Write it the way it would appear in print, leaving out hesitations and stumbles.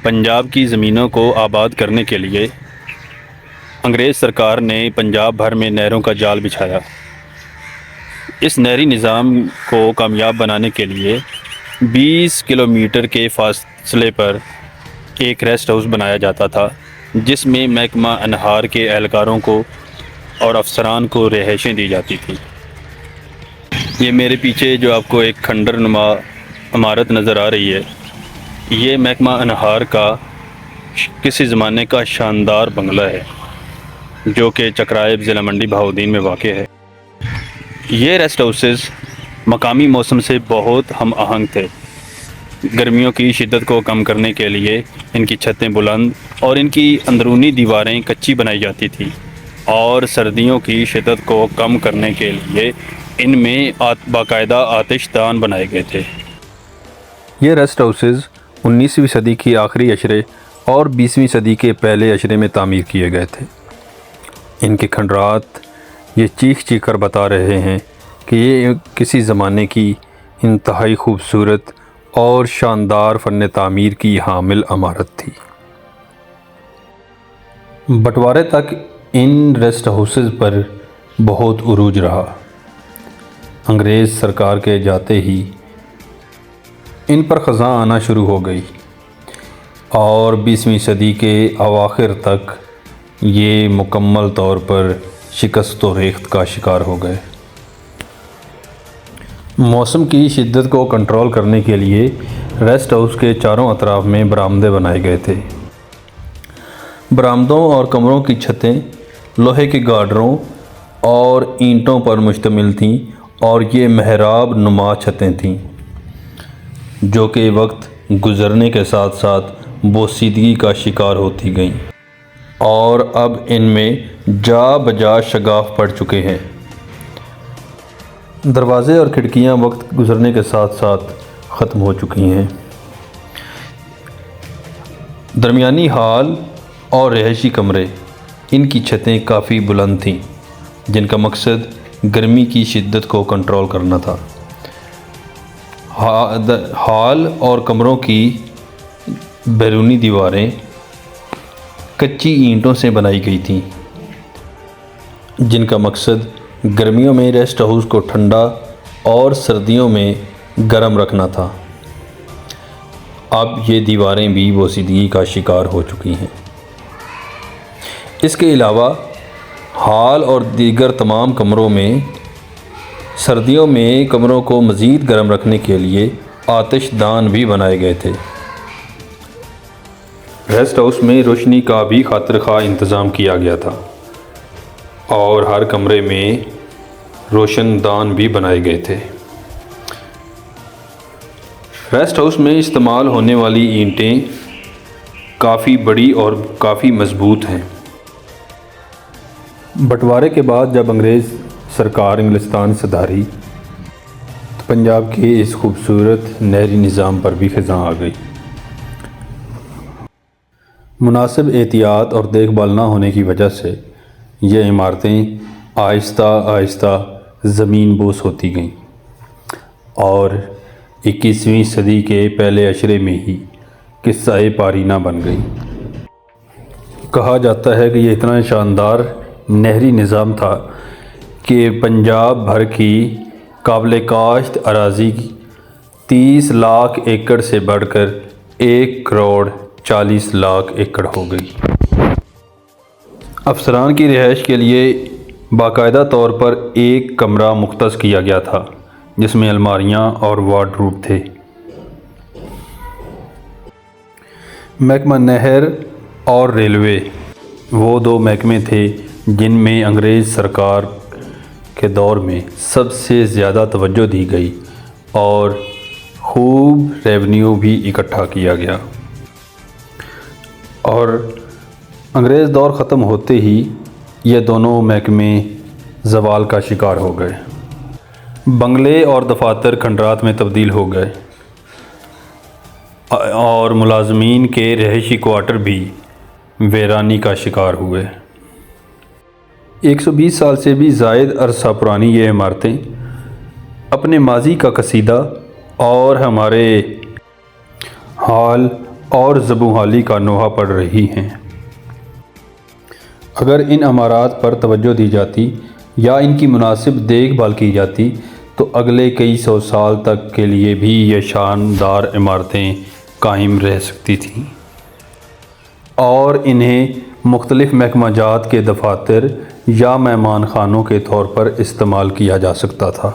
پنجاب کی زمینوں کو آباد کرنے کے لیے انگریز سرکار نے پنجاب بھر میں نہروں کا جال بچھایا۔ اس نہری نظام کو کامیاب بنانے کے لیے 20 کلومیٹر کے فاصلے پر ایک ریسٹ ہاؤس بنایا جاتا تھا، جس میں محکمہ انہار کے اہلکاروں کو اور افسران کو رہائشیں دی جاتی تھیں۔ یہ میرے پیچھے جو آپ کو ایک کھنڈر نما عمارت نظر آ رہی ہے، یہ محکمہ انہار کا کسی زمانے کا شاندار بنگلہ ہے جو کہ چکرائب ضلع منڈی بہاؤالدین میں واقع ہے۔ یہ ریسٹ ہاؤسز مقامی موسم سے بہت ہم آہنگ تھے۔ گرمیوں کی شدت کو کم کرنے کے لیے ان کی چھتیں بلند اور ان کی اندرونی دیواریں کچی بنائی جاتی تھیں، اور سردیوں کی شدت کو کم کرنے کے لیے ان میں باقاعدہ آتش دان بنائے گئے تھے۔ یہ ریسٹ ہاؤسز 19ویں صدی کی آخری عشرے اور 20ویں صدی کے پہلے عشرے میں تعمیر کیے گئے تھے۔ ان کے کھنڈرات یہ چیخ چیخ کر بتا رہے ہیں کہ یہ کسی زمانے کی انتہائی خوبصورت اور شاندار فن تعمیر کی حامل عمارت تھی۔ بٹوارے تک ان ریسٹ ہاؤسز پر بہت عروج رہا۔ انگریز سرکار کے جاتے ہی ان پر خزاں آنا شروع ہو گئی، اور 20ویں صدی کے اواخر تک یہ مکمل طور پر شکست و ریخت کا شکار ہو گئے۔ موسم کی شدت کو کنٹرول کرنے کے لیے ریسٹ ہاؤس کے چاروں اطراف میں برآمدے بنائے گئے تھے۔ برآمدوں اور کمروں کی چھتیں لوہے کے گارڈروں اور اینٹوں پر مشتمل تھیں، اور یہ محراب نما چھتیں تھیں جو کہ وقت گزرنے کے ساتھ ساتھ بوسیدگی کا شکار ہوتی گئیں، اور اب ان میں جا بجا شگاف پڑ چکے ہیں۔ دروازے اور کھڑکیاں وقت گزرنے کے ساتھ ساتھ ختم ہو چکی ہیں۔ درمیانی ہال اور رہائشی کمرے، ان کی چھتیں کافی بلند تھیں، جن کا مقصد گرمی کی شدت کو کنٹرول کرنا تھا۔ ہال اور کمروں کی بیرونی دیواریں کچی اینٹوں سے بنائی گئی تھیں، جن کا مقصد گرمیوں میں ریسٹ ہاؤس کو ٹھنڈا اور سردیوں میں گرم رکھنا تھا۔ اب یہ دیواریں بھی بوسیدگی کا شکار ہو چکی ہیں۔ اس کے علاوہ ہال اور دیگر تمام کمروں میں سردیوں میں کمروں کو مزید گرم رکھنے کے لیے آتش دان بھی بنائے گئے تھے۔ ریسٹ ہاؤس میں روشنی کا بھی خاطر خواہ انتظام کیا گیا تھا، اور ہر کمرے میں روشن دان بھی بنائے گئے تھے۔ ریسٹ ہاؤس میں استعمال ہونے والی اینٹیں کافی بڑی اور کافی مضبوط ہیں۔ بٹوارے کے بعد جب انگریز سرکار انگلستان سے دھاری، تو پنجاب کے اس خوبصورت نہری نظام پر بھی خزاں آ گئی۔ مناسب احتیاط اور دیکھ بھال نہ ہونے کی وجہ سے یہ عمارتیں آہستہ آہستہ زمین بوس ہوتی گئیں، اور 21ویں صدی کے پہلے عشرے میں ہی قصہ پارینہ بن گئی۔ کہا جاتا ہے کہ یہ اتنا شاندار نہری نظام تھا کہ پنجاب بھر کی قابل کاشت اراضی 30 لاکھ ایکڑ سے بڑھ کر 1 کروڑ 40 لاکھ ایکڑ ہو گئی۔ افسران کی رہائش کے لیے باقاعدہ طور پر ایک کمرہ مختص کیا گیا تھا، جس میں الماریاں اور وارڈروب تھے۔ محکمہ نہر اور ریلوے وہ دو محکمے تھے جن میں انگریز سرکار کے دور میں سب سے زیادہ توجہ دی گئی، اور خوب ریونیو بھی اکٹھا کیا گیا۔ اور انگریز دور ختم ہوتے ہی یہ دونوں محکمے زوال کا شکار ہو گئے۔ بنگلے اور دفاتر کھنڈرات میں تبدیل ہو گئے، اور ملازمین کے رہائشی کوارٹر بھی ویرانی کا شکار ہوئے۔ 120 سال سے بھی زائد عرصہ پرانی یہ عمارتیں اپنے ماضی کا قصیدہ اور ہمارے ہال اور زبوں کا نوحہ پڑ رہی ہیں۔ اگر ان عمارات پر توجہ دی جاتی یا ان کی مناسب دیکھ بھال کی جاتی تو اگلے کئی سو سال تک کے لیے بھی یہ شاندار عمارتیں قائم رہ سکتی تھیں اور انہیں مختلف محکمہ جات کے دفاتر یا مہمان خانوں کے طور پر استعمال کیا جا سکتا تھا۔